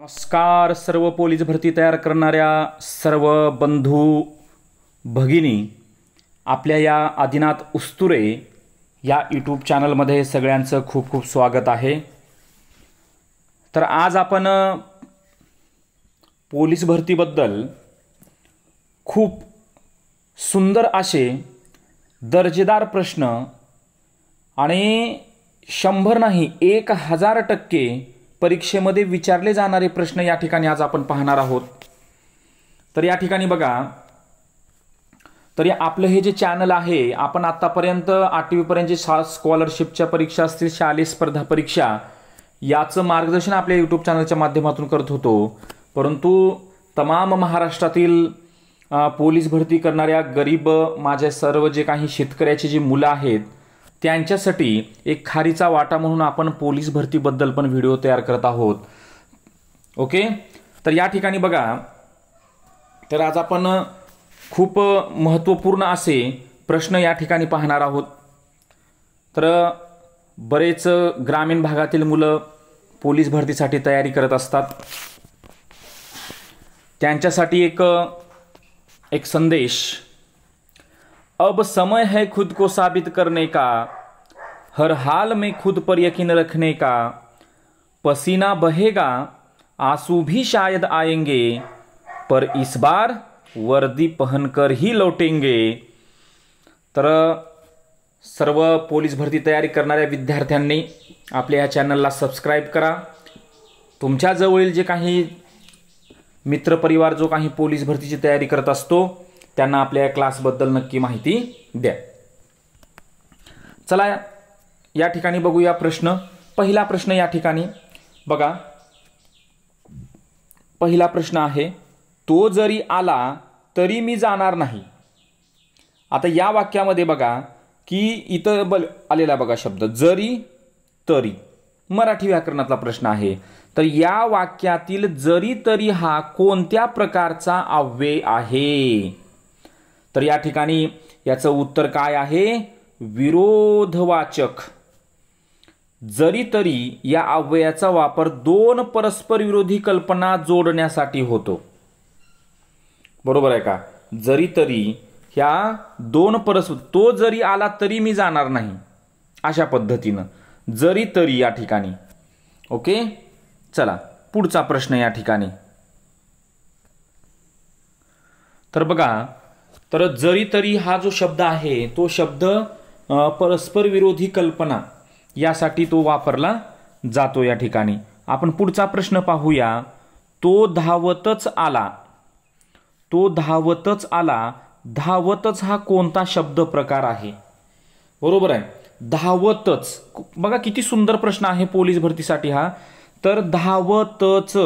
नमस्कार सर्व पोलीस भरती तयार करणाऱ्या सर्व बंधू भगिनी, आपल्या या आदिनाथ उस्तुरे या यूट्यूब चॅनलमध्ये सगळ्यांचं खूप खूप स्वागत आहे। तर आज आपण पोलीस भरतीबद्दल खूप सुंदर असे दर्जेदार प्रश्न आणि 100 नाही 1000% परीक्षेमध्ये विचारले जाणारे प्रश्न या ठिकाणी आज आपण पाहणार आहोत। तर या ठिकाणी बघा, तर आपलं हे जे चॅनल आहे, आपण आतापर्यंत 8वी पर्यंत जे स्कॉलरशिपच्या परीक्षा असतील, शालेय स्पर्धा परीक्षा, याचं मार्गदर्शन आपल्या यूट्यूब चॅनलच्या माध्यमातून करत होतो। परंतु तमाम महाराष्ट्रातील पोलीस भरती करणाऱ्या गरीब माझे सर्व जे काही शेतकऱ्याचे जे मुलं आहेत, त्यांच्यासाठी एक खारीचा वाटा म्हणून आपण पोलीस भरतीबद्दल पण व्हिडिओ तयार करत आहोत। ओके, तर या ठिकाणी बघा, तर आज आपण खूप महत्त्वपूर्ण असे प्रश्न या ठिकाणी पाहणार आहोत। तर बरेच ग्रामीण भागातील मुलं पोलीस भरतीसाठी तयारी करत असतात, त्यांच्यासाठी एक संदेश। अब समय है खुद को साबित करने का, हर हाल में खुद पर यकीन रखने का, पसीना बहेगा आंसू भी शायद आएंगे, पर इस बार वर्दी पहनकर ही लौटेंगे। तर सर्व पोलीस भरती तयारी करणाऱ्या विद्यार्थ्यांनी आपल्या या चॅनलला सबस्क्राईब करा। तुमच्या जवळील जे काही मित्रपरिवार जो काही पोलीस भरतीची तयारी करत असतो, त्यांना आपल्या क्लासबद्दल नक्की माहिती द्या। चला या ठिकाणी बघूया प्रश्न। पहिला प्रश्न या ठिकाणी बघा, पहिला प्रश्न आहे, तो जरी आला तरी मी जाणार नाही। आता या वाक्यामध्ये बघा की इथं आलेला बघा शब्द जरी तरी, मराठी व्याकरणातला प्रश्न आहे। तर या वाक्यातील जरी तरी हा कोणत्या प्रकारचा अव्यय आहे? तर या ठिकाणी याचं उत्तर काय आहे? विरोधवाचक। जरी तरी या अव्ययाचा वापर दोन परस्पर विरोधी कल्पना जोडण्यासाठी होतो। बरोबर आहे का? जरी तरी ह्या दोन परस्पर, तो जरी आला तरी मी जाणार नाही, अशा पद्धतीनं जरी तरी या ठिकाणी। ओके, चला पुढचा प्रश्न या ठिकाणी। तर बघा, तर जरी तरी हा जो शब्द आहे, तो शब्द परस्पर विरोधी कल्पना यासाठी तो वापरला जातो या ठिकाणी। आपण पुढचा प्रश्न पाहूया। तो धावतच आला, तो धावतच आला, धावतच हा कोणता शब्द प्रकार आहे? बरोबर आहे, धावतच। बघा किती सुंदर प्रश्न आहे पोलीस भरतीसाठी हा। तर धावतच,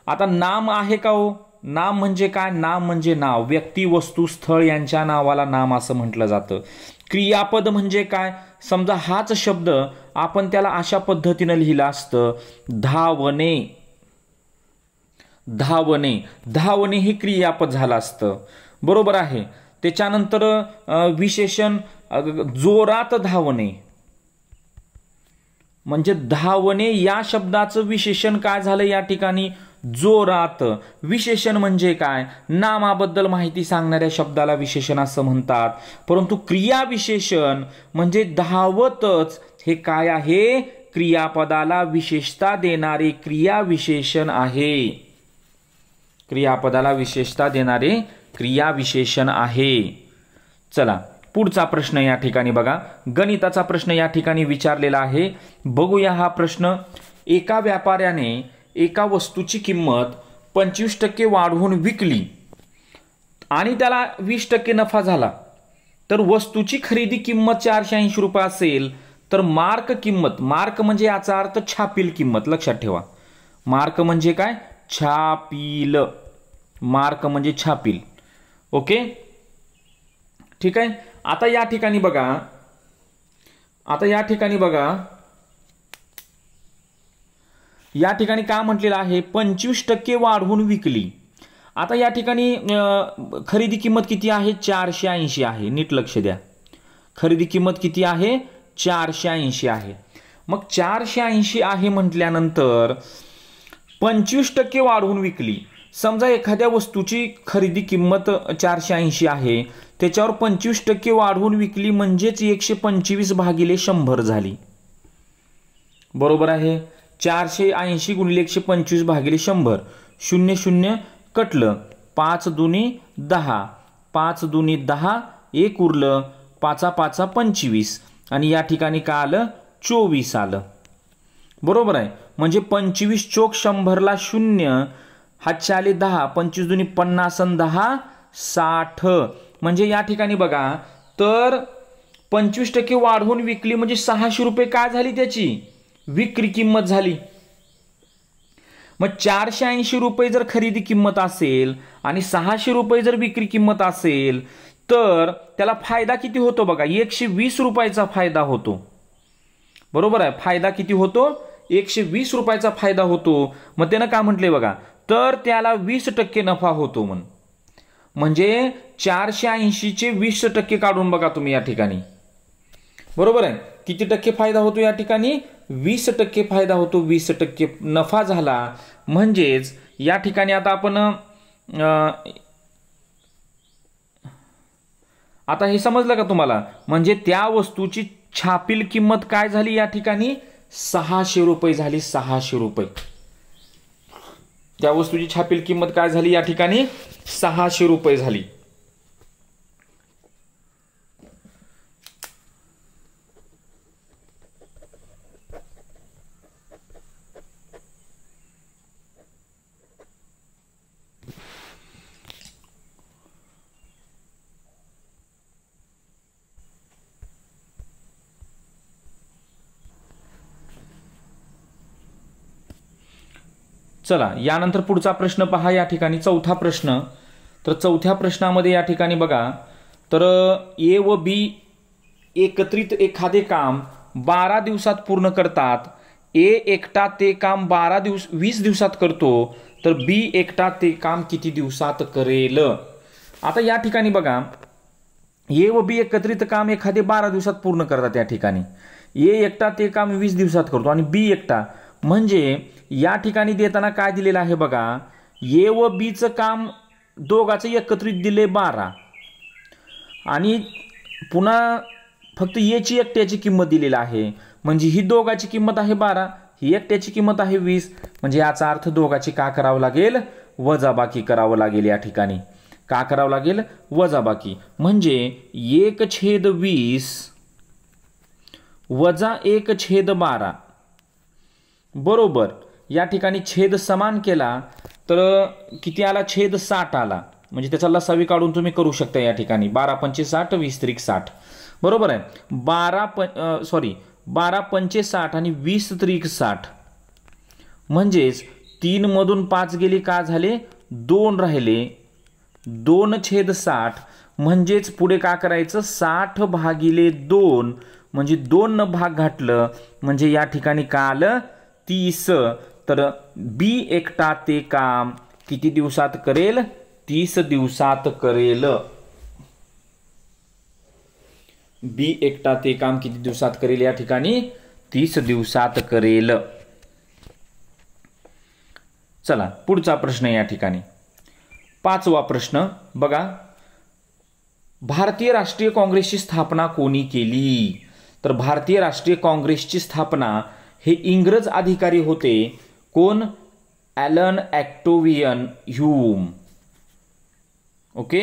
आता नाम आहे का हो? नाम म्हणजे काय? नाम म्हणजे नाव, व्यक्ती, वस्तू, स्थळ यांच्या नावाला नाम असं म्हटलं जातं। क्रियापद म्हणजे काय? समजा हाच शब्द आपण त्याला अशा पद्धतीनं लिहिलं असतं, धावणे, धावणे, धावणे हे क्रियापद झालं असतं। बरोबर आहे। त्याच्यानंतर विशेषण जोरात धावणे, म्हणजे धावणे या शब्दाचं विशेषण काय झालं या ठिकाणी? जोरात। विशेषण म्हणजे काय? नामाबद्दल माहिती सांगणाऱ्या शब्दाला विशेषण असं म्हणतात। परंतु क्रियाविशेषण म्हणजे धावतच हे काय आहे? क्रियापदाला विशेषता देणारे क्रियाविशेषण आहे। क्रियापदाला विशेषता देणारे क्रियाविशेषण आहे। चला पुढचा प्रश्न या ठिकाणी बघा, गणिताचा प्रश्न या ठिकाणी विचारलेला आहे। बघूया हा प्रश्न। एका व्यापाऱ्याने एका वस्तूची किंमत 25% वाढवून विकली आणि त्याला 20% नफा झाला, तर वस्तूची खरेदी किंमत 480 रुपये असेल, तर मार्क किंमत, मार्क म्हणजे याचा अर्थ छापील किंमत, लक्षात ठेवा। मार्क म्हणजे काय? छापील, मार्क म्हणजे छापील। ओके, ठीक आहे। आता या ठिकाणी बघा, आता या ठिकाणी बघा, या ठिकाणी काय म्हटलेलं आहे? 25% वाढवून विकली। आता या ठिकाणी खरेदी किंमत किती आहे? 480 आहे। नीट लक्ष द्या, खरेदी किंमत किती आहे? 480 आहे। मग 480 आहे म्हटल्यानंतर 25% वाढवून विकली. समजा एखाद्या वस्तूची खरेदी किंमत 480 आहे, त्याच्यावर 25% वाढवून विकली म्हणजेच 125 भागिले 100 झाली. बरोबर आहे. 480 गुणिले 125 भागिले 100. 0 0 कटलं. 5 दुनी 10. 5 दुनी 10. 1 उरलं. 5 5 25. आणि या ठिकाणी काय आलं? 24 आलं. बरोबर आहे. म्हणजे 25 चोक 100ला 0. हातचे आले 10. 25 दुनी 50 आणि 10 60. म्हणजे या ठिकाणी बघा तर 25% वाढवून विकली म्हणजे 600 रुपये काय झाली त्याची विक्री किंमत झाली. मग 480 रुपये जर खरेदी किंमत असेल आणि 600 रुपये जर विक्री किंमत असेल तर त्याला फायदा किती होतो बघा? 120 रुपयाचा फायदा होतो. बरोबर आहे. फायदा किती होतो? 120 रुपयाचा फायदा होतो. मग त्यानं काय म्हटले बघा, तर त्याला 20% नफा होतो. म्हणजे 480चे 20% काढून बघा तुम्ही या ठिकाणी. बरोबर आहे. किती टक्के फायदा होतो या ठिकाणी? 20% फायदा होतो. 20% नफा झाला. म्हणजेच या ठिकाणी आता आपण आता हे समजलं का तुम्हाला? म्हणजे त्या वस्तूची छापील किंमत काय झाली या ठिकाणी? 600 रुपये झाली. 600 रुपये. त्या वस्तूची छापील किंमत काय झाली या ठिकाणी? 600 रुपये झाली. चला यानंतर पुढचा प्रश्न पहा. या ठिकाणी चौथा प्रश्न. तर चौथ्या प्रश्नामध्ये या ठिकाणी बघा तर ए व बी एकत्रित एखादे काम 12 दिवसात पूर्ण करतात. ए एकटा ते काम 20 दिवसात करतो तर बी एकटा ते काम किती दिवसात करेल? आता या ठिकाणी बघा ए व बी एकत्रित काम एखादे 12 दिवसात पूर्ण करतात. या ठिकाणी ए एकटा ते काम 20 दिवसात करतो आणि बी एकटा. म्हणजे या ठिकाणी देताना काय दिलेलं आहे बघा, ए व बीचं काम दोघांचं एकत्रित दिले 12 आणि पुन्हा फक्त एची एकट्याची किंमत दिलेली आहे. म्हणजे ही दोघांची किंमत आहे 12, ही एकट्याची किंमत आहे 20. म्हणजे याचा अर्थ दोघांची का करावं लागेल? वजाबाकी करावं लागेल. या ठिकाणी का करावं लागेल? वजाबाकी. म्हणजे 1/20 वजा 1/12 बरोबर. या ठिकाणी छेद समान केला तर किती आला? छेद 60 आला. म्हणजे त्याचा लसावी काढून तुम्ही करू शकता. या ठिकाणी 12 पंचे 60, 20 त्रिक 60. बरोबर आहे. 12 पंचे 60 आणि 20 त्रिक 60. म्हणजेच 3 मधून 5 गेली का झाले? 2 राहिले. 2/60. म्हणजेच पुढे का करायचं? 60 भागिले 2 म्हणजे 2 न भाग घातलं म्हणजे या ठिकाणी का आलं? 30. तर बी एकटा ते काम किती दिवसात करेल? 30 दिवसात करेल. बी एकटा ते काम किती दिवसात करेल? या ठिकाणी 30 दिवसात करेल. चला पुढचा प्रश्न. या ठिकाणी 5वा प्रश्न बघा. भारतीय राष्ट्रीय काँग्रेसची स्थापना कोणी केली? तर भारतीय राष्ट्रीय काँग्रेसची स्थापना हे इंग्रज अधिकारी होते. कोण? Allan Octavian Hume. Okay,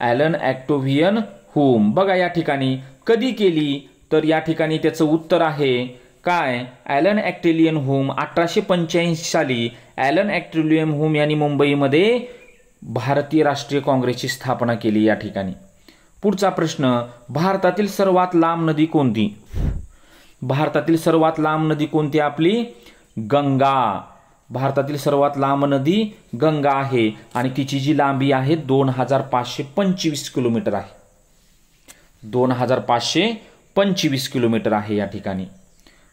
Allan Octavian Hume. बघा या ठिकाणी कधी केली? तर या ठिकाणी त्याचं उत्तर आहे काय? ॲलन ऑक्टेव्हियन ह्यूम 1885 साली ॲलन ऑक्टेव्हियन ह्यूम यांनी मुंबईमध्ये भारतीय राष्ट्रीय काँग्रेसची स्थापना केली. या ठिकाणी पुढचा प्रश्न. भारतातील सर्वात लांब नदी कोणती? भारतातील सर्वात लांब नदी कोणती? आपली गंगा. भारतातील सर्वात लांब नदी गंगा आहे आणि तिची जी लांबी आहे 2525 किलोमीटर आहे. 2525 किलोमीटर आहे या ठिकाणी.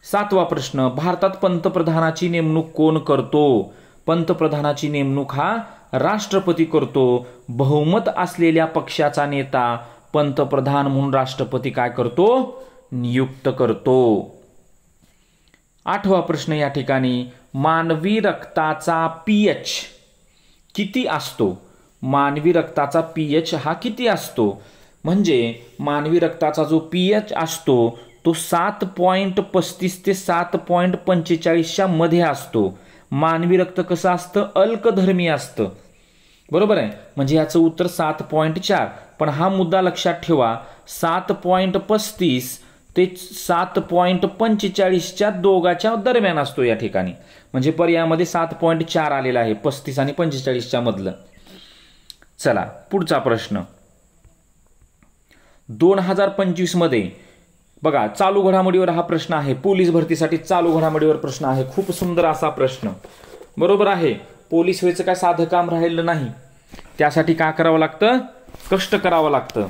7वा प्रश्न. भारतात पंतप्रधानाची नेमणूक कोण करतो? पंतप्रधानाची नेमणूक हा राष्ट्रपती करतो. बहुमत असलेल्या पक्षाचा नेता पंतप्रधान म्हणून राष्ट्रपती काय करतो? नियुक्त करतो. 8वा प्रश्न. या ठिकाणी मानवी रक्ताचा पीएच किती असतो? मानवी रक्ताचा पीएच हा किती असतो? म्हणजे मानवी रक्ताचा जो पीएच असतो तो 7.35 ते 7.45च्या मध्ये असतो. मानवी रक्त कसं असतं? अल्कधर्मी असतं. बरोबर आहे, म्हणजे याचं उत्तर 7.4. पण हा मुद्दा लक्षात ठेवा, 7.35 ते 7.45च्या दोघाच्या दरम्यान असतो या ठिकाणी. म्हणजे पर्यायामध्ये 7.4 आलेला आहे 35 आणि 45च्या मधलं. चला पुढचा प्रश्न. 2025 मध्ये बघा, चालू घडामोडीवर हा प्रश्न आहे. पोलीस भरतीसाठी चालू घडामोडीवर प्रश्न आहे. खूप सुंदर असा प्रश्न. बरोबर आहे, पोलीस व्हायचं काय साधं काम राहिलं नाही. त्यासाठी काय करावं लागतं? कष्ट करावं लागतं.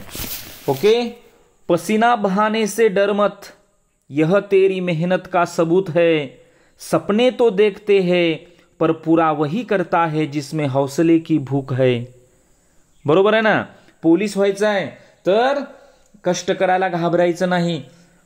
ओके. पसीना बहाने से डर मत, यह तेरी मेहनत का सबूत है. सपने तो देखते हैं पर पूरा वही करता है जिसमें हौसले की भूख है. बरोबर आहे ना. पोलीस व्हायचं आहे तर कष्ट करायला घाबरायचं नाही.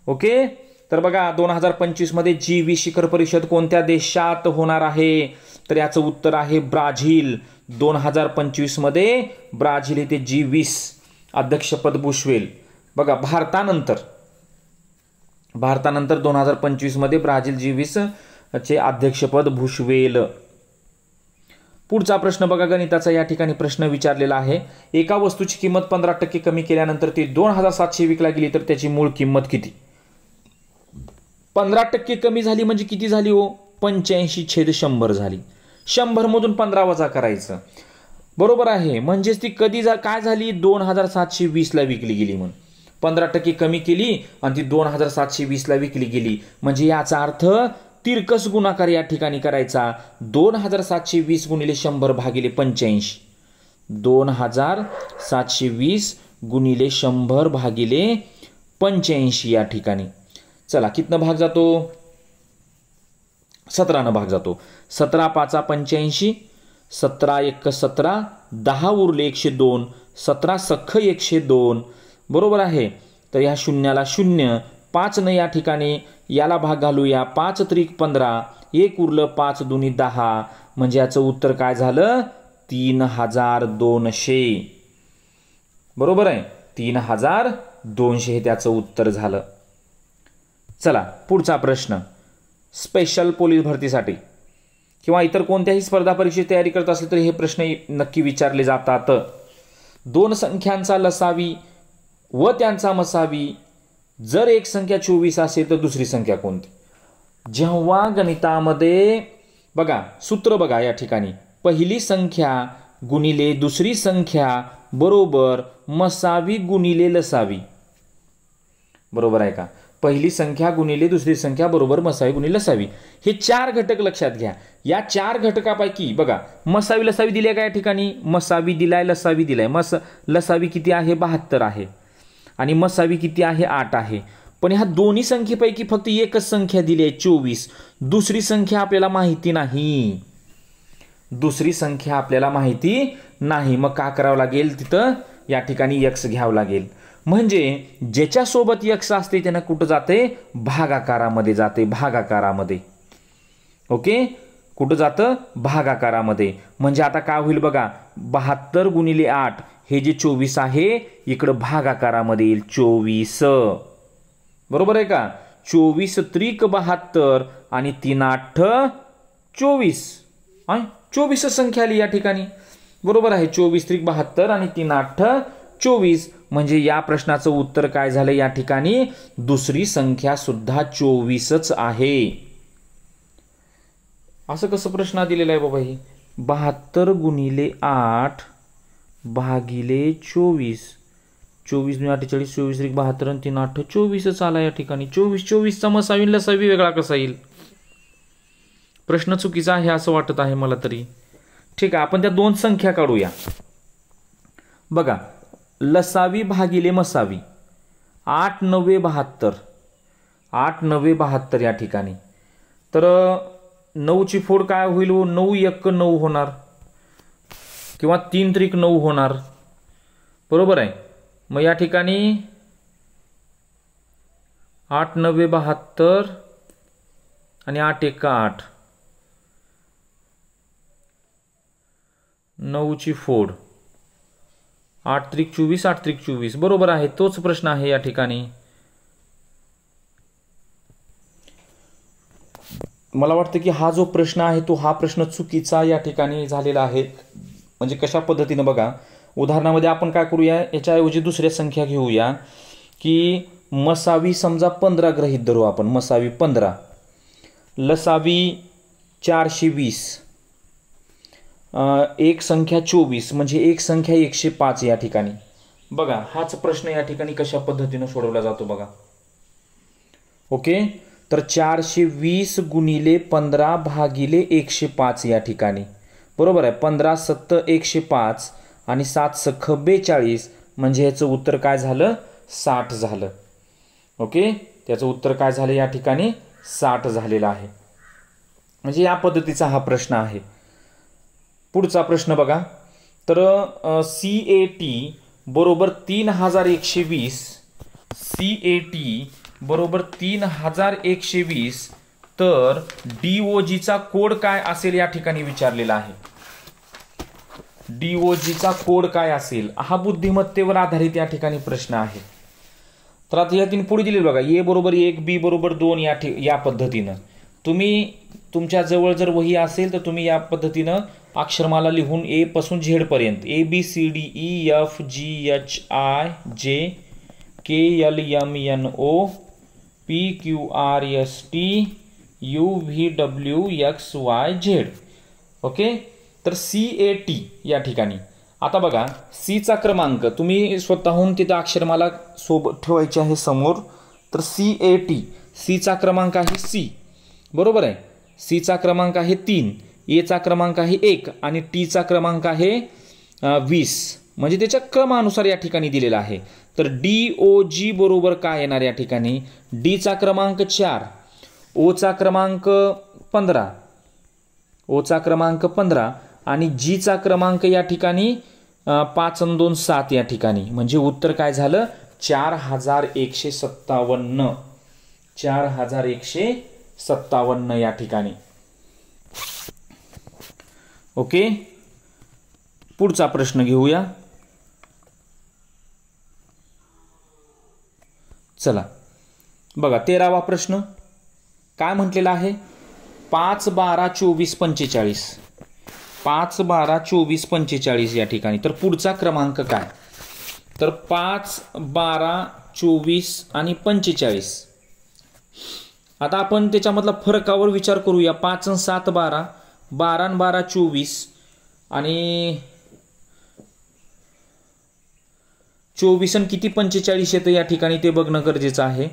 ओके. तर बघा 2025 मध्ये G20 शिखर परिषद कोणत्या देशात होणार आहे? तर याचं उत्तर आहे ब्राझील. 2025 मध्ये ब्राझील येथे G20 अध्यक्षपद भूषवेल. बघा भारतानंतर 2025 मध्ये ब्राझील G20 चे अध्यक्षपद भूषवेल. पुढचा प्रश्न बघा गणिताचा. या ठिकाणी प्रश्न विचारलेला आहे. एका वस्तूची किंमत 15% कमी केल्यानंतर ती 2700 विकला गेली तर त्याची मूळ किंमत किती? 15% कमी झाली म्हणजे किती झाली हो? 85/100 झाली. 100 मधून 15 वजा करायचं. बरोबर आहे, म्हणजेच ती कधी काय झाली? 2720 ला विकली गेली. म्हणून 15% कमी केली आणि ती 2720 ला विकली गेली. म्हणजे याचा अर्थ तिरकस गुणाकार या ठिकाणी करायचा. 2720 गुणिले 100 भागिले 85. 2720 गुणिले 100 भागिले 85 या ठिकाणी. चला कितनं भाग जातो? 17 भाग जातो. 17 5 85, 17 1 17, 10 उरले 102, 17 सख्ख 102. बरोबर आहे. तर या शून्याला 0, 5 न या ठिकाणी याला भाग घालूया. 5 त्रिक 15, 1 उरलं, 5 दुनी 10. म्हणजे याचं उत्तर काय झालं? 3200. बरोबर आहे, 3200 हे त्याचं उत्तर झालं. चला पुढचा प्रश्न. स्पेशल पोलीस भरतीसाठी किंवा इतर कोणत्याही स्पर्धा परीक्षेची तयारी करत असेल तर हे प्रश्न नक्की विचारले जातात. 2 संख्यांचा लसावी व त्यांचा मसावी, जर एक संख्या 24 असेल तर दुसरी संख्या कोणती? जेव्हा गणितामध्ये बघा सूत्र बघा या ठिकाणी, पहिली संख्या गुणिले दुसरी संख्या बरोबर मसावी गुणिले लसावी. बरोबर आहे का? पहिली संख्या गुणिले दुसरी संख्या बरोबर मसावी गुणिले लसावी. हे 4 घटक लक्षात घ्या. या 4 घटकापैकी बघा मसावी लसावी दिले का या ठिकाणी? मसावी दिलाय, लसावी दिलाय. लसावी किती आहे? 72 आहे. आणि मसावी किती आहे? 8 आहे. पण ह्या दोन्ही संख्येपैकी फक्त एकच संख्या दिली आहे 24. दुसरी संख्या आपल्याला माहिती नाही. दुसरी संख्या आपल्याला माहिती नाही. मग काय करावं लागेल? तिथं या ठिकाणी x घ्यावं लागेल. म्हणजे ज्याच्यासोबत x असते त्यानं कुठं जाते? भागाकारामध्ये जाते. भागाकारामध्ये. ओके. कुठं जातं? भागाकारामध्ये. म्हणजे आता काय होईल बघा, 72 गुणिले 8 हे जे 24 आहे इकडं भागाकारामध्ये येईल 24. बरोबर आहे का? 24 त्रिक 72 आणि 3 8 24. 24 संख्या आली या ठिकाणी. बरोबर आहे. 24 त्रिक 72 आणि 3 8 24. म्हणजे या प्रश्नाचं उत्तर काय झालं या ठिकाणी? दुसरी संख्या सुद्धा 24च आहे. असं कसं प्रश्न दिलेला आहे बाबा? ही 72 गुणिले 8 भागिले 24. 24 × 8 = 24 त्रिक 72 आणि 3 8 24च आला या ठिकाणी. 24चा मसावी लसावी वेगळा कसा येईल? प्रश्न चुकीचा आहे असं वाटत आहे मला तरी. ठीक आहे, आपण त्या 2 संख्या काढूया. बघा लसावी भागिले मसावी 8 9 72. 8 9 72 या ठिकाणी. तर 9 ची फोड काय होईल? 9 1 9 होणार किंवा 3 त्रिक 9 होणार. बरोबर आहे. मग या ठिकाणी 8 9 72 आणि 8 1 8. 9ची फोड 8 त्रिक 24 8 त्रिक 24 बरोबर आहे, तोच प्रश्न आहे या ठिकाणी. मला वाटतं की हा जो प्रश्न आहे तो हा प्रश्न चुकीचा या ठिकाणी झालेला आहे. म्हणजे कशा पद्धतीनं बघा, उदाहरणामध्ये आपण काय करूया, याच्याऐवजी दुसऱ्या संख्या घेऊया की मसावी समजा 15 गृहीत धरू आपण, मसावी 15, लसावी 420, एक संख्या 24 म्हणजे एक संख्या 105 या ठिकाणी. बघा हाच प्रश्न या ठिकाणी कशा पद्धतीनं सोडवला जातो बघा. ओके, तर 420 गुणिले 15 भागिले 105 या ठिकाणी बरोबर आहे. 15 7 105 आणि 7 सख 42 म्हणजे ह्याचं उत्तर काय झालं, 60 झालं. ओके, त्याचं उत्तर काय झालं या ठिकाणी, 60 झालेलं आहे. म्हणजे या पद्धतीचा हा प्रश्न आहे. पुढचा प्रश्न बघा, तर CAT बरोबर 3120, CAT बरोबर 3120, तर DOGचा कोड काय असेल या ठिकाणी विचारलेला आहे. DOGचा कोड काय असेल हा बुद्धिमत्तेवर आधारित या ठिकाणी प्रश्न आहे. तर आता या तीन पुढे दिलेलं बघा, A बरोबर 1, B बरोबर 2 या पद्धतीनं. तुम्ही तुमच्या जवळ जर वही असेल तर तुम्ही या पद्धतीनं अक्षरमाला लिहून A पासून Z पर्यंत ABCDEFGHIJKLMNOPQRSTUVWXYZ. ओके, तर CAT या ठिकाणी. आता बघा Cचा क्रमांक तुम्ही स्वतःहून तिथं अक्षरमाला सोबत ठेवायची आहे समोर. तर CAT, Cचा क्रमांक आहे C बरोबर आहे. Cचा क्रमांक आहे 3, Aचा क्रमांक आहे 1 आणि Tचा क्रमांक आहे 20, म्हणजे त्याच्या क्रमानुसार या ठिकाणी दिलेला आहे. तर DOG बरोबर काय येणार या ठिकाणी, Dचा क्रमांक 4, Oचा क्रमांक 15, Oचा क्रमांक 15 आणि Gचा क्रमांक या ठिकाणी 5 आणि 2 7 या ठिकाणी. म्हणजे उत्तर काय झालं, 4157, 4157 या ठिकाणी. ओके, पुढचा प्रश्न घेऊया. चला बघा 13वा प्रश्न काय म्हटलेला आहे, 5 12 24 45, 5 12 24 45 या ठिकाणी. तर पुढचा क्रमांक काय, तर 5 12 24 आणि 45. आता आपण त्याच्यामधला फरकावर विचार करूया. 5 आणि 7 12, 12 आणि 12 24 आणि 24 आणि किती 45 येतं या ठिकाणी ते बघणं गरजेचं आहे.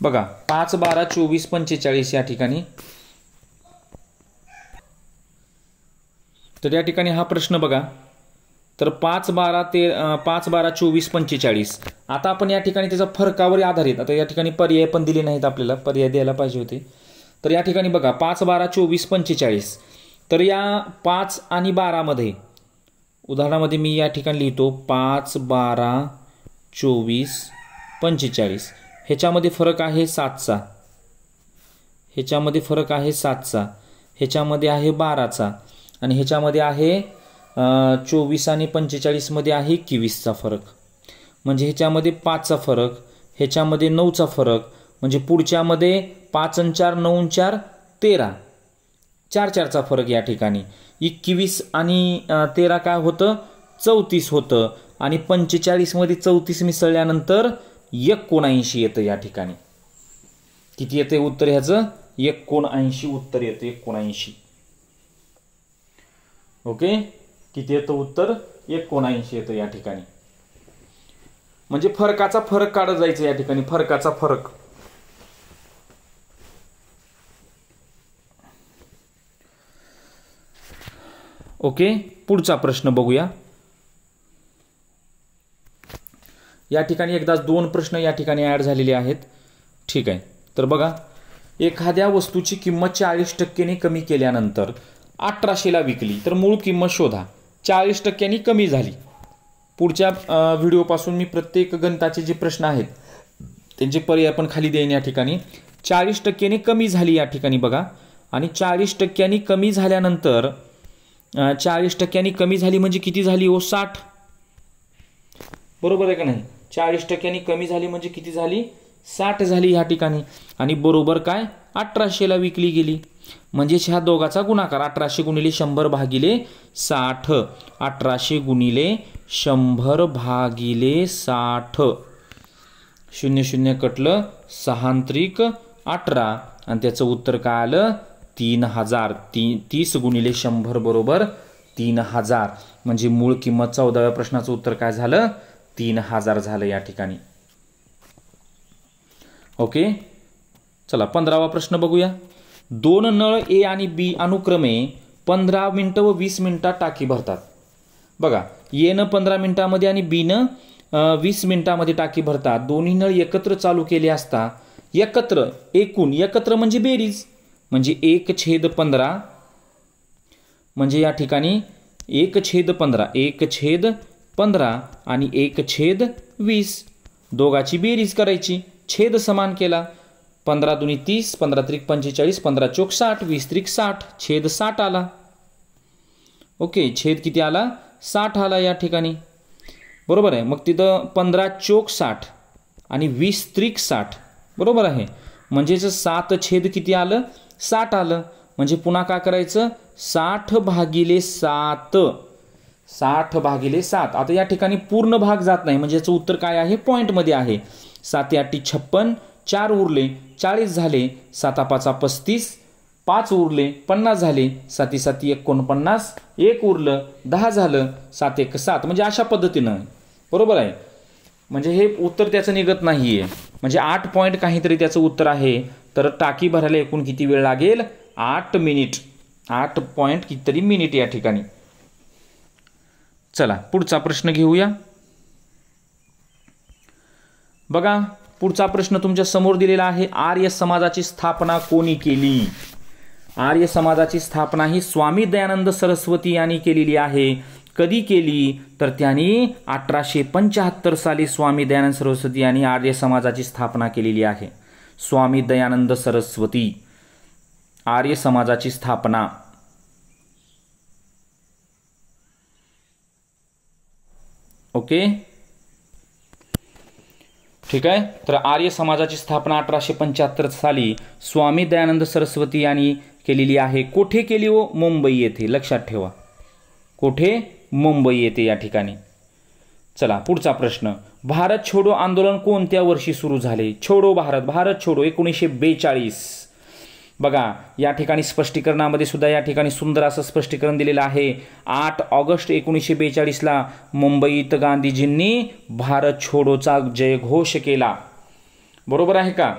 बघा 5 12 24 45 या ठिकाणी. तर या ठिकाणी हा प्रश्न बघा, तर 5 12 24 45. आता आपण या ठिकाणी त्याचा फरकावर आधारित, आता या ठिकाणी पर्याय पण दिले नाहीत, आपल्याला पर्याय द्यायला पाहिजे होते. तर या ठिकाणी बघा 5 12 24 45. तर या 5 आणि 12 मध्ये उदाहरणामध्ये मी या ठिकाणी लिहितो 5 12 24 45. ह्याच्यामध्ये फरक आहे 7चा, ह्याच्यामध्ये फरक आहे 7चा, ह्याच्यामध्ये आहे 12चा आणि ह्याच्यामध्ये आहे 24 आणि 45 मध्ये आहे 21चा फरक. म्हणजे ह्याच्यामध्ये 5चा फरक, ह्याच्यामध्ये 9चा फरक, म्हणजे पुढच्यामध्ये 5 आणि 4 9 आणि 4 13, 4चा फरक या ठिकाणी. 21 आणि 13 काय होतं, 34 होतं आणि 45 मध्ये 34 मिसळल्यानंतर 79 येतं या ठिकाणी. किती येते उत्तर ह्याचं, 79 उत्तर येतं, 79. ओके, किती येतं उत्तर, 79 येतं या ठिकाणी. म्हणजे फरकाचा फरक काढत जायचं या ठिकाणी, फरकाचा फरक. ओके, पुढचा प्रश्न बघूया. या ठिकाणी एकदा 2 प्रश्न या ठिकाणी ऍड झालेले आहेत. ठीक आहे, तर बघा, एखाद्या वस्तूची किंमत 40% कमी केल्यानंतर 1800ला विकली तर मूळ किंमत शोधा. 40% कमी झाली. पुढच्या व्हिडिओपासून मी प्रत्येक गणिताचे जे प्रश्न आहेत त्यांचे पर्याय पण खाली देईन या ठिकाणी. 40% कमी झाली या ठिकाणी बघा. आणि 40% कमी झाल्यानंतर 40% कमी झाली म्हणजे किती झाली हो? 60. बरोबर आहे का नाही? 40% कमी झाली म्हणजे किती झाली? 60 झाली या ठिकाणी. आणि बरोबर काय? 1800ला विकली गेली. म्हणजेच ह्या दोघाचा गुणाकार 1800 गुणिले 100 भागिले 60. 1800 गुणिले 100 भागिले 60. 0 0 कटलं, 6 18 आणि त्याचं उत्तर काय आलं? 3000. 30 गुणिले 100 बरोबर 3000. म्हणजे मूळ किंमत 14व्या प्रश्नाचं उत्तर काय झालं? 3000 झालं या ठिकाणी. ओके, चला 15वा प्रश्न बघूया. 2 नळ ए आणि बी अनुक्रमे 15 मिनिटं व 20 मिनिटात टाकी भरतात. बघा, एनं 15 मिनिटांमध्ये आणि बीनं 20 मिनिटांमध्ये टाकी भरतात. दोन्ही नळ एकत्र चालू केले असता एकत्र म्हणजे बेरीज, म्हणजे 1/15 म्हणजे या ठिकाणी 1/15 आणि 1/20 दोघाची बेरीज करायची. छेद समान केला. 15 दुनी 30, 15 त्रिक 45, 15 चौक 60, 20 त्रिक 60, छेद 60 आला. ओके, छेद किती आला? 60 आला या ठिकाणी. बरोबर आहे. मग तिथं 15 चौक 60 आणि 20 त्रिक 60 बरोबर आहे. म्हणजेच 7 छेद किती आलं? 60 आलं. म्हणजे पुन्हा काय करायचं? 60 भागिले 7. 60 भागिले 7. आता या ठिकाणी पूर्ण भाग जात नाही, म्हणजे याचं उत्तर काय आहे? पॉईंटमध्ये आहे. 7 8 56, 4 उरले 40 झाले, 7 5 35, 5 उरले 50 झाले, 7 7 49, 1 उरलं 10 झालं, 7 1 7. म्हणजे अशा पद्धतीनं बरोबर आहे. म्हणजे हे उत्तर त्याचं निघत नाहीये. म्हणजे 8 पॉईंट काहीतरी त्याचं उत्तर आहे. तर टाकी भरायला एकूण किती वेळ लागेल? 8 मिनिट. 8 पॉईंट कितीतरी मिनिट या ठिकाणी. चला पुढचा प्रश्न घेऊया. बघा, पुढचा प्रश्न तुमच्या समोर दिलेला आहे. आर्य समाजाची स्थापना कोणी केली? आर्य समाजाची स्थापना ही स्वामी दयानंद सरस्वती यांनी केलेली आहे. कधी केली? तर त्यांनी 1875 साली स्वामी दयानंद सरस्वती यांनी आर्य समाजाची स्थापना केलेली आहे. स्वामी दयानंद सरस्वती, आर्य समाजाची स्थापना. ओके, ठीक आहे. तर आर्य समाजाची स्थापना 1875 साली स्वामी दयानंद सरस्वती यांनी केलेली आहे. कोठे केली हो? मुंबई येथे. लक्षात ठेवा, कोठे? मुंबई येथे या ठिकाणी. चला पुढचा प्रश्न. भारत छोडो आंदोलन कोणत्या वर्षी सुरू झाले? छोडो भारत, भारत छोडो 1942. बघा, या ठिकाणी स्पष्टीकरणामध्ये सुद्धा या ठिकाणी सुंदर असं स्पष्टीकरण दिलेलं आहे. 8 ऑगस्ट 1942ला मुंबईत गांधीजींनी भारत छोडोचा जयघोष केला. बरोबर आहे का?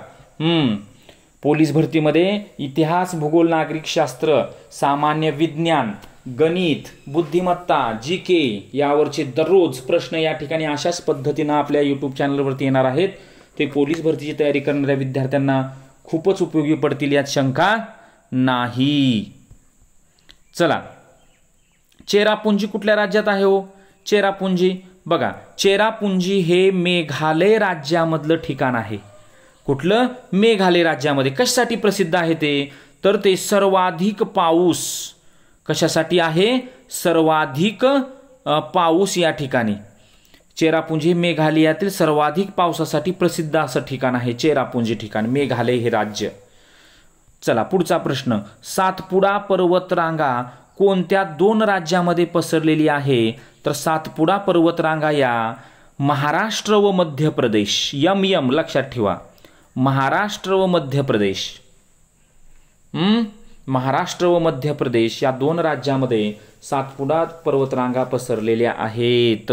पोलीस भरतीमध्ये इतिहास, भूगोल, नागरिकशास्त्र, सामान्य विज्ञान, गणित, बुद्धिमत्ता, GK यावरचे दररोज प्रश्न या ठिकाणी अशाच पद्धतीनं आपल्या YouTube चॅनलवरती येणार आहेत. ते पोलीस भरतीची तयारी करणाऱ्या विद्यार्थ्यांना खूपच उपयोगी पडतील, यात शंका नाही. चला, चेरापुंजी कुठल्या राज्यात आहे हो? चेरापुंजी, बघा, चेरापुंजी हे मेघालय राज्यामधलं ठिकाण आहे. कुठलं? मेघालय राज्यामध्ये. कशासाठी प्रसिद्ध आहे ते? तर ते सर्वाधिक पाऊस, कशासाठी आहे? सर्वाधिक पाऊस या ठिकाणी. चेरापुंजी मेघालयातील सर्वाधिक पावसासाठी प्रसिद्ध असं ठिकाण आहे चेरापुंजी ठिकाण, मेघालय हे राज्य. चला पुढचा प्रश्न. सातपुडा पर्वतरांगा कोणत्या 2 राज्यामध्ये पसरलेली आहे? तर सातपुडा पर्वतरांगा या महाराष्ट्र व मध्य प्रदेश, MM लक्षात ठेवा, महाराष्ट्र व मध्य प्रदेश, महाराष्ट्र व मध्य प्रदेश या 2 राज्यामध्ये सातपुडा पर्वतरांगा पसरलेल्या आहेत.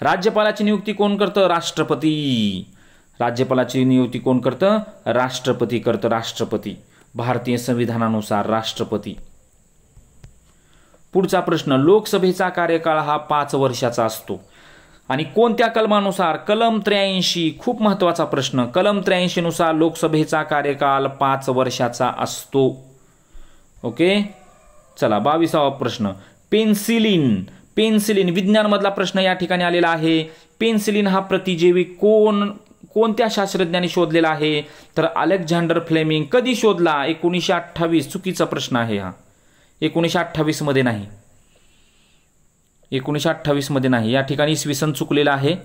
राज्यपालाची नियुक्ती कोण करतं? राष्ट्रपती. राज्यपालाची नियुक्ती कोण करतं? राष्ट्रपती करतं. राष्ट्रपती, भारतीय संविधानानुसार राष्ट्रपती. पुढचा प्रश्न. लोकसभेचा कार्यकाळ हा 5 वर्षाचा असतो आणि कोणत्या कलमानुसार? कलम 83. खूप महत्वाचा प्रश्न. कलम 83 नुसार लोकसभेचा कार्यकाळ 5 वर्षाचा असतो. ओके, चला 22वा प्रश्न. पेन्सिलिन, पेन्सिलिन विज्ञानमधला प्रश्न या ठिकाणी आलेला आहे. पेन्सिलिन हा प्रतिजैविक कोणत्या शास्त्रज्ञाने शोधलेला आहे? तर अलेक्झांडर फ्लेमिंग. कधी शोधला? 1928. चुकीचा प्रश्न आहे हा. 1928 मध्ये नाही, 1928 मध्ये नाही. या ठिकाणी इसवी सन चुकलेला आहे.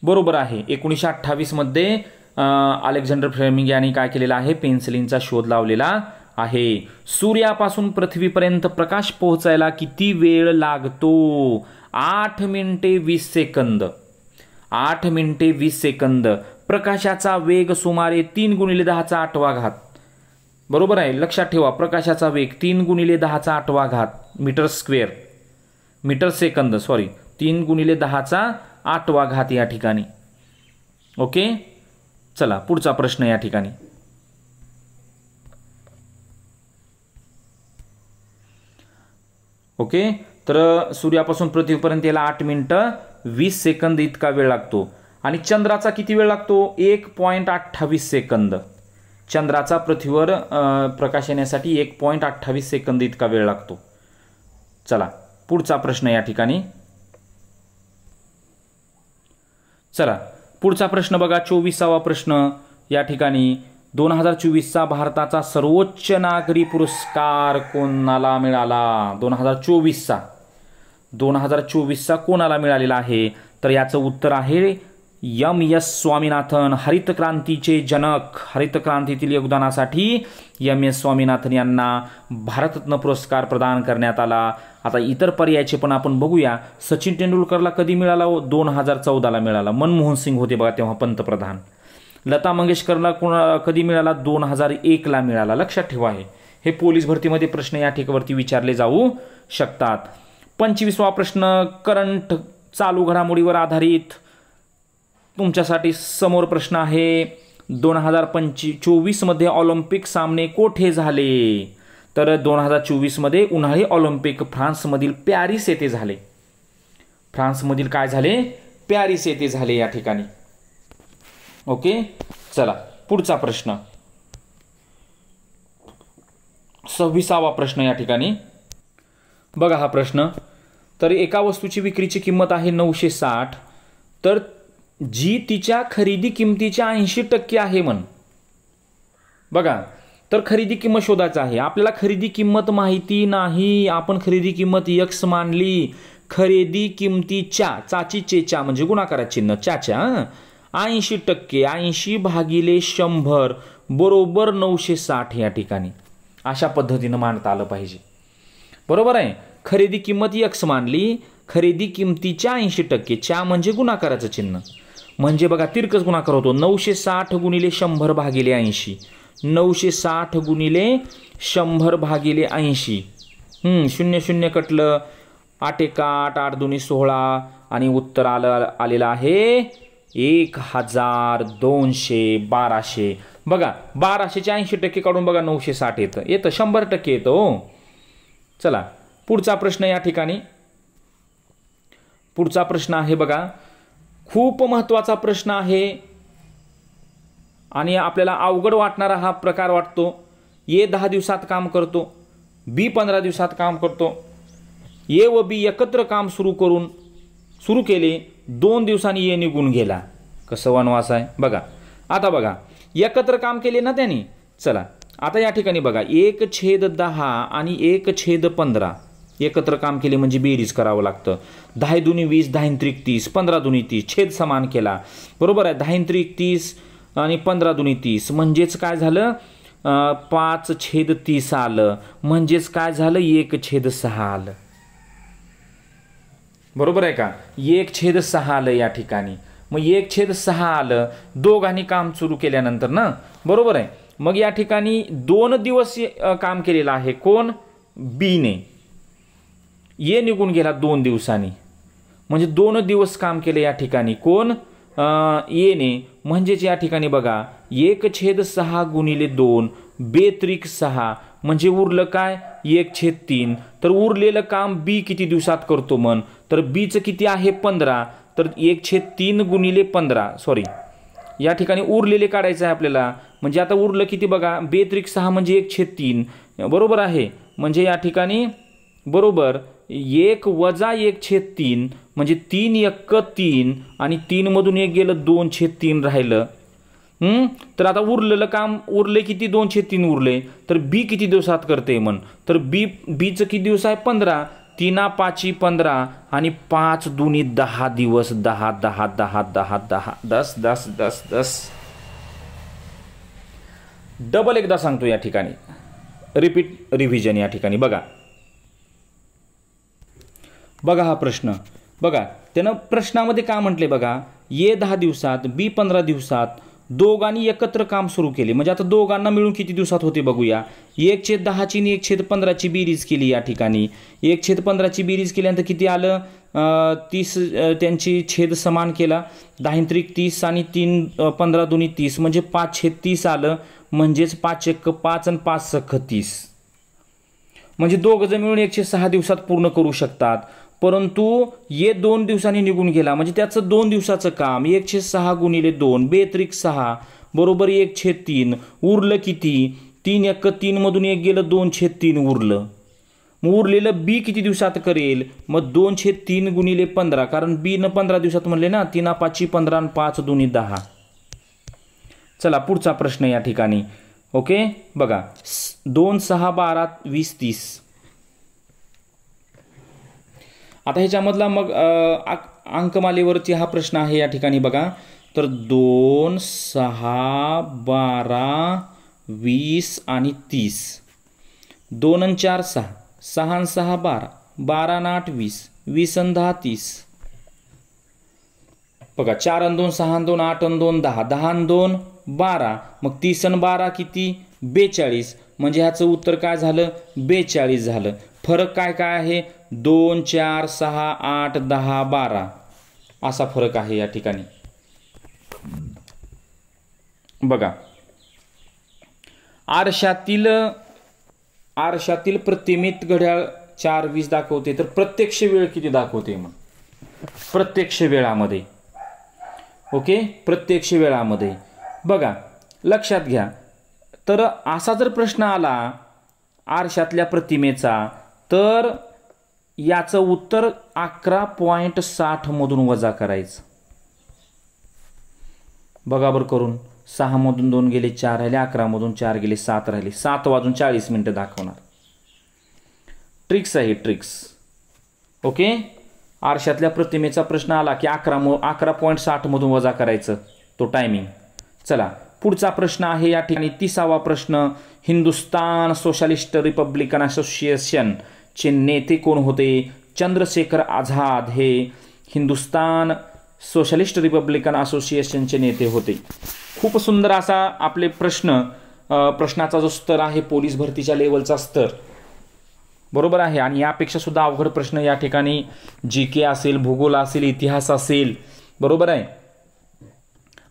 बरोबर आहे, 1928 मध्ये अलेक्झांडर फ्लेमिंग यांनी काय केलेला आहे? पेन्सिलिनचा शोध लावलेला आहे. सूर्यापासून पृथ्वीपर्यंत प्रकाश पोहोचायला किती वेळ लागतो? 8 मिनिटे 20 सेकंद. 8 मिनिटे 20 सेकंद. प्रकाशाचा वेग सुमारे 3 × 10⁸. बरोबर आहे, लक्षात ठेवा. प्रकाशाचा वेग 3 × 10⁸ मीटर सेकंद, सॉरी 3 × 10⁸ या ठिकाणी. ओके, चला पुढचा प्रश्न या ठिकाणी. ओके, तर सूर्यापासून पृथ्वीपर्यंत याला 8 मिनिटं 20 सेकंद इतका वेळ लागतो. आणि चंद्राचा किती वेळ लागतो? 1.28 सेकंद. चंद्राचा पृथ्वीवर प्रकाश येण्यासाठी 1.28 सेकंद इतका वेळ लागतो. चला पुढचा प्रश्न या ठिकाणी. चला पुढचा प्रश्न बघा, 24वा प्रश्न या ठिकाणी. 2024चा भारताचा सर्वोच्च नागरी पुरस्कार कोणाला मिळाला? 2024चा कोणाला मिळालेला आहे? तर याचं उत्तर आहे M.S. स्वामीनाथन. हरित क्रांतीचे जनक. हरित क्रांतीतील योगदानासाठी M.S. स्वामीनाथन यांना भारतरत्न पुरस्कार प्रदान करण्यात आला. आता इतर पर्यायाचे पण आपण बघूया. सचिन तेंडुलकरला कधी मिळाला? 2014ला मिळाला. मनमोहन सिंग होते बघा तेव्हा पंतप्रधान. लता मंगेशकरला कधी मिळाला? 2001ला मिळाला. लक्षात ठेवा, हे पोलीस भरतीमध्ये प्रश्न या ठिकाणावरती विचारले जाऊ शकतात. 25वा प्रश्न, करंट चालू घडामोडीवर आधारित तुमच्यासाठी समोर प्रश्न आहे. 2024 मध्ये ऑलिम्पिक सामने कोठे झाले? तर 2024 मध्ये उन्हाळी ऑलिम्पिक फ्रान्समधील पॅरिस येथे झाले. फ्रान्समधील काय झाले? पॅरिस येथे झाले या ठिकाणी. ओके, चला पुढचा प्रश्न. 26वा प्रश्न या ठिकाणी बघा. हा प्रश्न, तर एका वस्तूची विक्रीची किंमत आहे 960, तर जी तिच्या खरेदी किमतीच्या 80% आहे म्हण. बघा, तर खरेदी किंमत शोधायचं आहे आपल्याला. खरेदी किंमत माहिती नाही, आपण खरेदी किंमत X मानली. खरेदी किमतीच्या, चाची चेचा म्हणजे गुणाकाराचे चिन्ह, चाच्या 80%, 80 भागिले 100 बरोबर 960 या ठिकाणी. अशा पद्धतीनं मांडता आलं पाहिजे. बरोबर आहे. खरेदी किंमत X मानली, खरेदी किमतीच्या 80%, च्या म्हणजे गुणाकाराचं चिन्ह, म्हणजे बघा तिरकस गुणाकार होतो. 960 गुणिले 100 भागिले 80. 960 गुणिले 100 भागिले 80. 0 0 कटलं, 8 1 8, 8 2 16 आणि उत्तर आलेलं आहे 1200, 1200. बघा 1200चे 80% काढून बघा 960 येतं. 100% येतं हो. चला पुढचा प्रश्न या ठिकाणी. पुढचा प्रश्न आहे बघा, खूप महत्त्वाचा प्रश्न आहे आणि आपल्याला अवघड वाटणारा हा प्रकार वाटतो. ए 10 दिवसात काम करतो, बी 15 दिवसात काम करतो. ए व बी एकत्र काम सुरू केले, 2 दिवसांनी ए निघून गेला. कसं वनवास आहे बघा. आता बघा एकत्र काम केले ना त्यांनी. चला आता या ठिकाणी बघा 1/10 आणि 1/15 एकत्र काम केले म्हणजे बेरीज करावं लागतं. 10 दुनी 20, 10 त्रिक 30, 15 दुनी 30, छेद समान केला. बरोबर आहे. 10 त्रिक 30 आणि 15 दुनी 30 म्हणजेच काय झालं? 5/30 आलं. म्हणजेच काय झालं? 1/6 आलं. बरोबर आहे का? 1/6 आलं या ठिकाणी. मग 1/6 आलं दोघांनी काम सुरू केल्यानंतर ना. बरोबर आहे. मग या ठिकाणी 2 दिवस काम केलेलं आहे. कोण? बीने. ये निघून गेला 2 दिवसांनी, म्हणजे 2 दिवस काम केले या ठिकाणी. कोण? येने. म्हणजेच या ठिकाणी बघा 1/6 गुणिले 2 बेत्रिक 6 म्हणजे उरलं काय? 1/3. तर उरलेलं काम बी किती दिवसात करतो म्हण? तर बीचं किती आहे? 15. तर 1/3 गुणिले 15, सॉरी या ठिकाणी उरलेले काढायचं आहे आपल्याला. म्हणजे आता उरलं किती बघा? बेत्रिक 6 म्हणजे 1/3. बरोबर आहे. म्हणजे या ठिकाणी बरोबर 1 वजा 1/3 म्हणजे 3 एक्क 3 आणि 3 मधून 1 गेलं 2/3 राहिलं. तर आता उरलेलं काम उरले किती 2/3 उरले. तर बी किती दिवसात करते म्हण. तर बीचं किती दिवस आहे 15. 3 5 15 आणि 5 दुनी 10 दिवस. 10 10 10 10 10 10 10 10 10. डबल एकदा सांगतो या ठिकाणी, रिपीट रिव्हिजन या ठिकाणी. बघा हा प्रश्न बघा. त्यानं प्रश्नामध्ये काय म्हटले बघा, ए 10 दिवसात बी 15 दिवसात दोघांनी एकत्र काम सुरू केले. म्हणजे आता दोघांना मिळून किती दिवसात होते बघूया. 1/10 आणि 1/15 बेरीज केली या ठिकाणी. 1/15 बेरीज केल्यानंतर किती आलं 30. त्यांची छेद समान केला. 10 30 आणि 3 15 दुनी 30 म्हणजे 5/30 आलं. म्हणजेच 5 एक्क 5 आणि 5 सख्ख 30. म्हणजे दोघ जण मिळून 106 दिवसात पूर्ण करू शकतात. परंतु ये 2 दिवसांनी निघून गेला म्हणजे त्याचं 2 दिवसाचं काम 106 गुणिले 2 बेत्रिक 6 बरोबर 1/3. उरलं किती 3 एक्क 3 मधून 1 गेलं 2/3 उरलं. मग उरलेलं बी किती दिवसात करेल. मग 2/3 गुणिले 15 कारण बी न 15 दिवसात म्हणले ना. 3 5 15 आणि 5 दुनी 10. चला पुढचा प्रश्न या ठिकाणी. ओके बघा 2 6 12 20 30. आता ह्याच्यामधला मग अंकमालेवरती हा प्रश्न आहे या ठिकाणी बघा. तर 2 6 12 20 आणि 30. 2 आणि 4 6 6 आणि 6 12 12 आणि 8 20 20 आणि 10 30. बघा 4 आणि 2 6 आणि 2 8 आणि 2 10 10 आणि 2 12 मग 30 आणि 12 किती 42. म्हणजे ह्याचं उत्तर काय झालं 42 झालं. फरक काय काय आहे 2 4 6 8 10 12 असा फरक आहे या ठिकाणी. बघा आरशातील प्रतिमित घड्याळ 4:20 दाखवते. तर प्रत्यक्ष वेळ किती दाखवते मग प्रत्यक्ष वेळामध्ये. ओके प्रत्यक्ष वेळामध्ये बघा लक्षात घ्या. तर असा जर प्रश्न आला आरशातल्या प्रतिमेचा तर याचं उत्तर 11.60 मधून वजा करायचं. बघा बरं करून 6 मधून 2 गेले 4 राहिले 11 मधून 4 गेले 7 राहिले 7:40 दाखवणार. ट्रिक्स आहे ट्रिक्स. ओके आरशातल्या प्रतिमेचा प्रश्न आला की 11.60 मधून वजा करायचं तो टायमिंग. चला पुढचा प्रश्न आहे या ठिकाणी 30वा प्रश्न. हिंदुस्तान सोशलिस्ट रिपब्लिकन असोसिएशन चे नेते कोण होते. चंद्रशेखर आझाद हे हिंदुस्तान सोशलिस्ट रिपब्लिकन असोसिएशनचे नेते होते. खूप सुंदर असा आपले प्रश्नाचा जो स्तर आहे पोलीस भरतीच्या लेवलचा स्तर बरोबर आहे. आणि यापेक्षा सुद्धा अवघड प्रश्न या ठिकाणी GK असेल भूगोल असेल इतिहास असेल बरोबर आहे.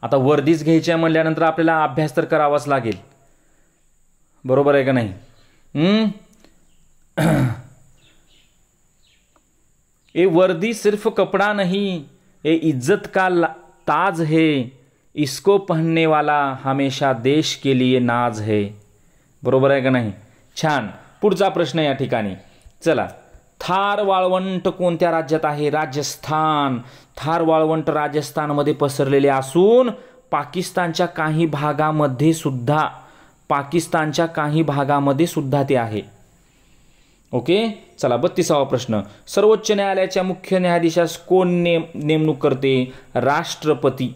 आता वर्दीच घ्यायची आहे म्हणल्यानंतर आपल्याला अभ्यास तर करावाच लागेल बरोबर आहे का नाही. ये वर्दी सिर्फ कपड़ा नहीं ये इज्जत का ताज है. इसको पहनने वाला हमेशा देश के लिए नाज है. बरोबर आहे का नाही. छान. पुढचा प्रश्न या ठिकाणी चला. थार वाळवंट कोणत्या राज्यात आहे. राजस्थान. थार वाळवंट राजस्थानमध्ये पसरलेले असून पाकिस्तानच्या काही भागामध्ये सुद्धा ते आहे. ओके चला 32वा प्रश्न. सर्वोच्च न्यायालयाच्या मुख्य न्यायाधीशास कोण नेमणूक करते. राष्ट्रपती.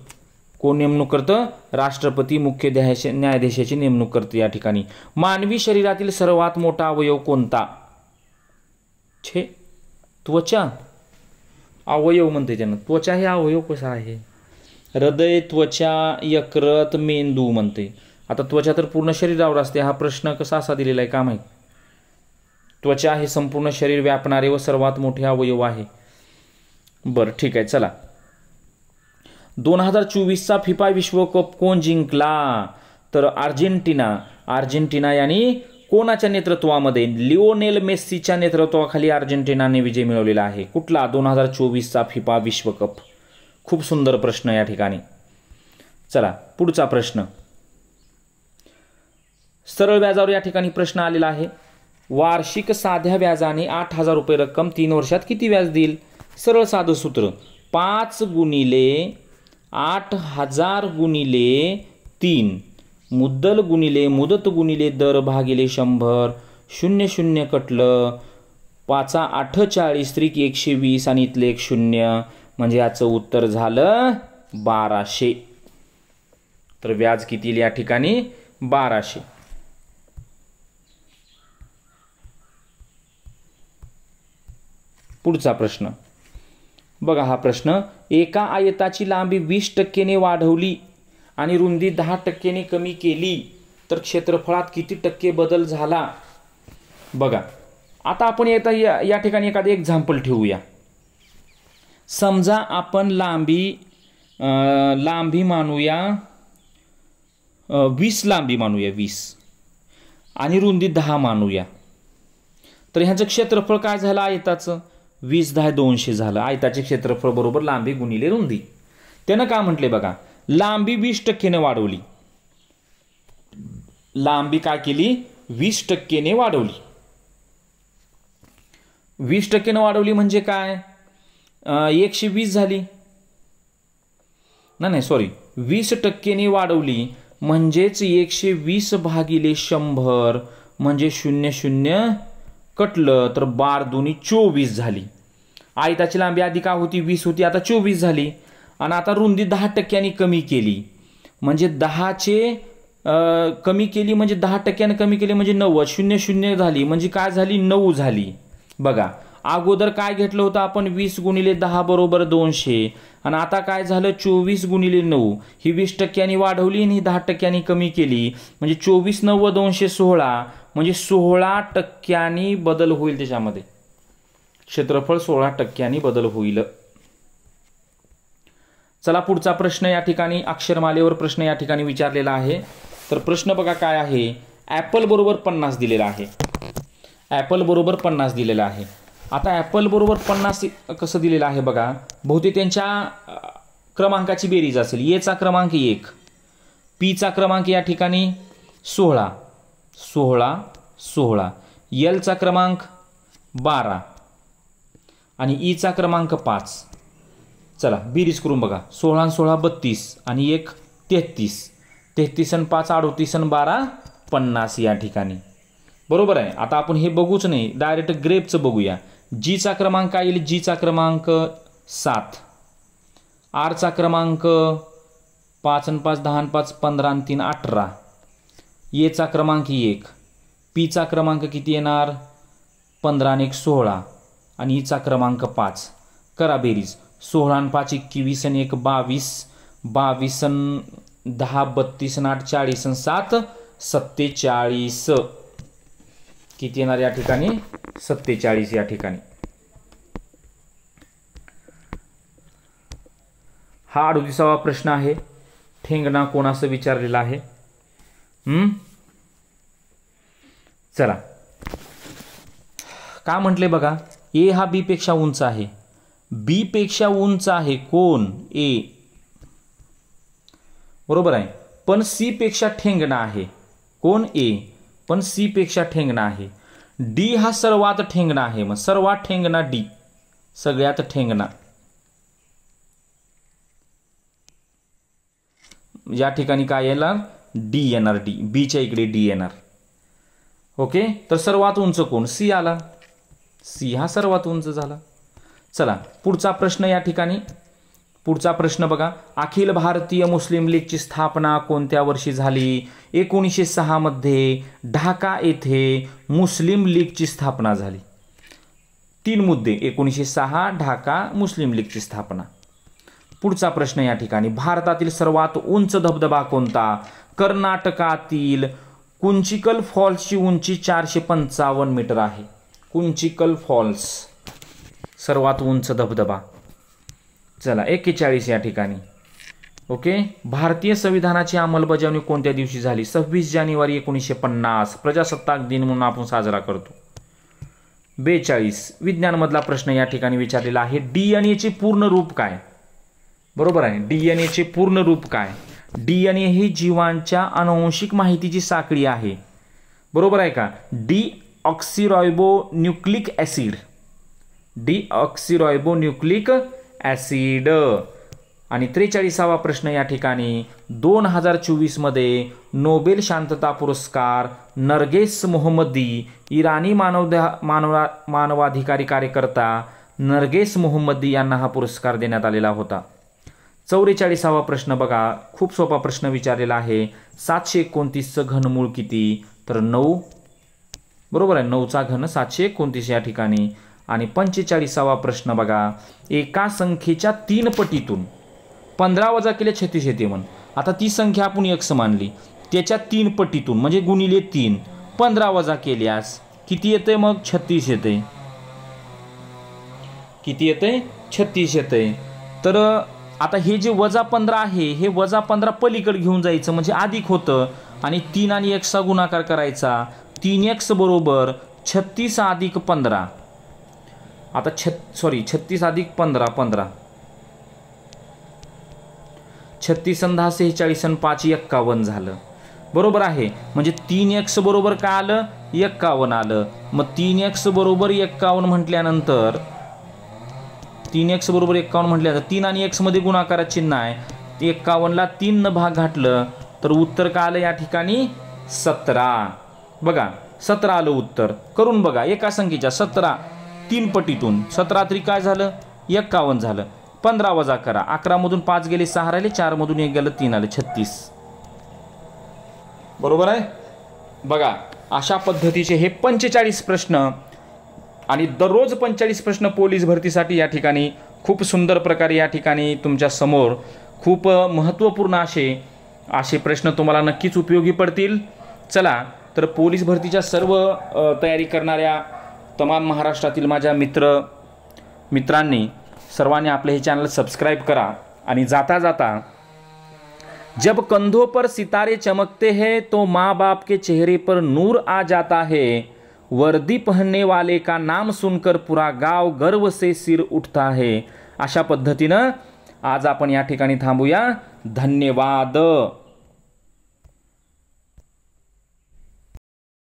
कोण नेमणूक करतं राष्ट्रपती मुख्य न्यायाधीशाची नेमणूक करते या ठिकाणी. मानवी शरीरातील सर्वात मोठा अवयव कोणता. त्वचा. अवयव म्हणते त्यानं. त्वचा हे अवयव कसा आहे. हृदय त्वचा यकृत मेंदू म्हणते. आता त्वचा तर पूर्ण शरीरावर असते. हा प्रश्न कसा असा दिलेला आहे का माहिती. त्वचा हे संपूर्ण शरीर व्यापणारे व सर्वात मोठे अवयव आहे. बरं ठीक आहे चला. 2024चा फिफा विश्वकप कोण जिंकला. तर अर्जेंटिना यांनी कोणाच्या नेतृत्वामध्ये लिओनेल मेस्सीच्या नेतृत्वाखाली अर्जेंटिनाने विजय मिळवलेला आहे. कुठला 2024चा फिफा विश्वकप. खूप सुंदर प्रश्न या ठिकाणी. चला पुढचा प्रश्न. सरळ व्याजावर या ठिकाणी प्रश्न आलेला आहे. वार्षिक साध्या व्याजाने 8,000 रुपये रक्कम 3 वर्षात किती व्याज देईल? सरळ साधं सूत्र 5 गुणिले 8,000 गुणिले 3 मुद्दल गुणिले मुदत गुणिले दर भागिले 100 शून्य शून्य कटलं 5 8 40 त्रिक 120 आणि इथले एक शून्य म्हणजे याचं उत्तर झालं 1200. तर व्याज किती येईल या ठिकाणी? 1200. पुढचा प्रश्न बघा. हा प्रश्न एका आयताची लांबी 20% वाढवली आणि रुंदी 10% कमी केली तर क्षेत्रफळात किती टक्के बदल झाला? बघा आता आपण या ठिकाणी एखादं एक्झाम्पल ठेवूया. समजा आपण लांबी मानूया 20 लांबी मानूया 20 आणि रुंदी 10 मानूया. तर ह्याचं क्षेत्रफळ काय झालं आयताचं? 20 10 200 झालं. आयताचे क्षेत्रफळ बरोबर लांबी गुणिले रुंदी. त्यानं काय म्हटले बघा, लांबी 20% वाढवली. लांबी काय केली? 20% वाढवली. 20% वाढवली म्हणजे काय? 120 झाली. नाही सॉरी 20% वाढवली म्हणजेच 120 भागिले 100 म्हणजे 00 कटलं तर 12 दूनी 24 झाली. आयताची लांबी आधी का होती? 20 होती, आता 24 झाली. आणि आता रुंदी 10% कमी केली म्हणजे 10चे कमी केली म्हणजे 10% कमी केली म्हणजे 90 00 झाली म्हणजे काय झाली? 9 झाली. बघा अगोदर काय घेतलं होतं आपण? 20 गुणिले 10 बरोबर 200 आणि आता काय झालं? 24 गुणिले 9. ही 20% वाढवली आणि 10% कमी केली म्हणजे 24 9 216 म्हणजे 16% बदल होईल. त्याच्यामध्ये क्षेत्रफळ 16% बदल होईल. चला पुढचा प्रश्न या ठिकाणी अक्षरमालेवर प्रश्न या ठिकाणी विचारलेला आहे. तर प्रश्न बघा काय आहे? ॲपल बरोबर 50 दिलेला आहे. ॲपल बरोबर 50 दिलेला आहे. आता ॲपल बरोबर 50 कसं दिलेलं आहे बघा. बहुतेक त्यांच्या क्रमांकाची बेरीज असेल. एचा क्रमांक 1, पीचा क्रमांक या ठिकाणी 16 16 16, एलचा क्रमांक 12 आणि ईचा क्रमांक 5. चला बेरीज करून बघा. 16 16 32 आणि 1 33. 33 आणि 5 38 आणि 12 50 या ठिकाणी. बरोबर आहे. आता आपण हे बघूच नाही, डायरेक्ट ग्रेपचं बघूया. जीचा क्रमांक काय येईल? जीचा क्रमांक 7, आरचा क्रमांक 5 आणि 5 10 आणि 5 15 आणि 3 18, एचा क्रमांक 1, पीचा क्रमांक किती येणार? 15 आणि 1 16 आणि ईचा क्रमांक 5. करा बेरीज. 16 आणि 5 21 आणि 1 22, 22 आणि 10 32 आणि 8 40 आणि 7 47. किती येणार या ठिकाणी? 47 या ठिकाणी. हा 38वा प्रश्न आहे. ठेंगणा कोणाचं विचारलेला आहे? चला का म्हटले बघा. ए हा बी पेक्षा उंच आहे. बी पेक्षा उंच आहे कोण? ए. बरोबर आहे. पण सी पेक्षा ठेंगणा आहे कोण? ए. पण सी पेक्षा ठेंगणा आहे. डी हा सर्वात ठेंगणा आहे. मग सर्वात ठेंगणा डी, सगळ्यात ठेंगणा. या ठिकाणी काय येणार? डी येणार. डी. बीच्या इकडे डी येणार. ओके. तर सर्वात उंच कोण? सी आला. सी हा सर्वात उंच झाला. चला पुढचा प्रश्न या ठिकाणी. पुढचा प्रश्न बघा. अखिल भारतीय मुस्लिम लीगची स्थापना कोणत्या वर्षी झाली? 1906 मध्ये ढाका येथे मुस्लिम लीगची स्थापना झाली. 3 मुद्दे. 1906 ढाका मुस्लिम लीगची स्थापना. पुढचा प्रश्न या ठिकाणी. भारतातील सर्वात उंच धबधबा कोणता? कर्नाटकातील कुंचिकल फॉल्सची उंची 455 मीटर आहे. कुंचिकल फॉल्स सर्वात उंच धबधबा. चला 41 या ठिकाणी. ओके. भारतीय संविधानाची अंमलबजावणी कोणत्या दिवशी झाली? 26 जानेवारी 1950 प्रजासत्ताक दिन म्हणून आपण साजरा करतो. 42 विज्ञानमधला प्रश्न या ठिकाणी विचारलेला आहे. डीएनएचे पूर्ण रूप काय? बरोबर आहे. डीएनएचे पूर्ण रूप काय? डीएनए ही जीवांच्या आनुवंशिक माहितीची साखळी आहे. बरोबर आहे का? D deoxyribonucleic acid, deoxyribonucleic acid. आणि 43वा प्रश्न या ठिकाणी 2024 मध्ये नोबेल शांतता पुरस्कार नरगेस मोहम्मदी, इराणी मानवाधिकारी कार्यकर्ता नरगेस मोहम्मदी यांना हा पुरस्कार देण्यात आलेला होता. 44वा प्रश्न बघा, खूप सोपा प्रश्न विचारलेला आहे. 729चं घनमूळ किती? तर 9. बरोबर आहे, 9चा घन 729 या ठिकाणी. आणि 45वा प्रश्न बघा, एका संख्येच्या 3 पटीतून 15 वजा केले 36 येते म्हण. आता ती संख्या आपण x मानली, त्याच्या 3 पटीतून म्हणजे गुणिले 3, 15 वजा केल्यास किती येते? मग 36 येते. किती येते? 36 येते. तर आता हे जे वजा 15 आहे, हे वजा 15 पलीकडे घेऊन जायचं म्हणजे अधिक होतं आणि 3 आणि x चा गुणाकार करायचा. 3x बरोबर 36 अधिक 15. आता 36 अधिक 15, 15. 36 आणि 10 46 आणि 5 51 झालं. बरोबर आहे, म्हणजे 3x बरोबर काय आलं? 51 आलं. मग 3x बरोबर 51 म्हटल्यानंतर 3x बरोबर 51 म्हटल्यानंतर 3 आणि x मध्ये गुणाकाराचं चिन्ह आहे. 51ला 3 न भाग घातलं तर उत्तर काय आलं या ठिकाणी? 17. बघा 17 आलं उत्तर. करून बघा, एका संख्येच्या 17 3 पटीतून 17 तरी काय झालं? 51 झालं. 15 वजा करा, 11 मधून 5 गेले 6 राहिले, 4 मधून 1 गेलं 3 आले, 36. बरोबर आहे. बघा अशा पद्धतीचे हे 45 प्रश्न आणि दररोज 45 प्रश्न पोलीस भरतीसाठी या ठिकाणी खूप सुंदर प्रकारे या ठिकाणी तुमच्या समोर खूप महत्त्वपूर्ण असे प्रश्न तुम्हाला नक्कीच उपयोगी पडतील. चला तर पोलीस भरतीच्या सर्व तयारी करणाऱ्या तमाम महाराष्ट्रातील माझ्या मित्रांनी सर्वांनी आपले हे चॅनल सबस्क्राइब करा. आणि जाता जाता, जब कंधों पर सितारे चमकते हैं तो माँ बाप के चेहरे पर नूर आ जाता है, वर्दी पहनने वाले का नाम सुनकर पूरा गाव गर्व से सिर उठता है. अशा पद्धतीनं आज आपण या ठिकाणी थांबूया. धन्यवाद.